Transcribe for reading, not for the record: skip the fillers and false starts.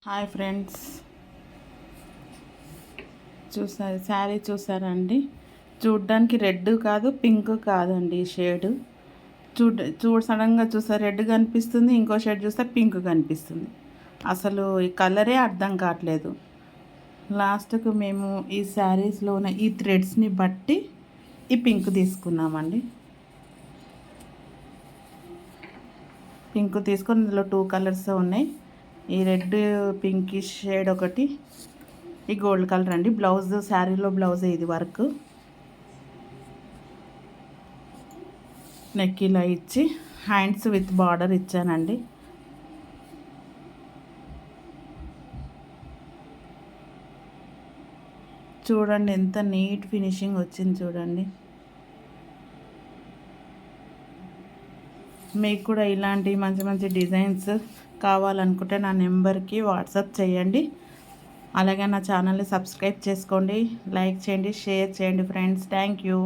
Hi friends, sari చూసారండి. చూడ్డానికి red కాదు, పింక్ కాదండి షేడ్. సడన్గా చూస్తే రెడ్ కనిపిస్తుంది, ఇంకో షేడ్ చూస్తే పింక్ కనిపిస్తుంది. అసలు ఈ కలరే అర్థం కావట్లేదు. లాస్ట్కు మేము ఈ శారీస్లోనే ఈ థ్రెడ్స్ని బట్టి ఈ పింక్ తీసుకున్నామండి. పింక్ తీసుకొని ఇందులో 2 కలర్స్ ఉన్నాయి. ఈ రెడ్ పింకిష్ షేడ్ ఒకటి, ఈ గోల్డ్ కలర్ అండి. బ్లౌజ్ శారీలో బ్లౌజ్ ఇది వర్క్. నెక్ ఇలా ఇచ్చి హ్యాండ్స్ విత్ బార్డర్ ఇచ్చానండి. చూడండి ఎంత నీట్ ఫినిషింగ్ వచ్చింది చూడండి. మీకు కూడా ఇలాంటి మంచి మంచి డిజైన్స్ కావాలనుకుంటే నా నెంబర్కి వాట్సాప్ చేయండి. అలాగే నా ఛానల్ని సబ్స్క్రైబ్ చేసుకోండి, లైక్ చేయండి, షేర్ చేయండి ఫ్రెండ్స్. Thank you.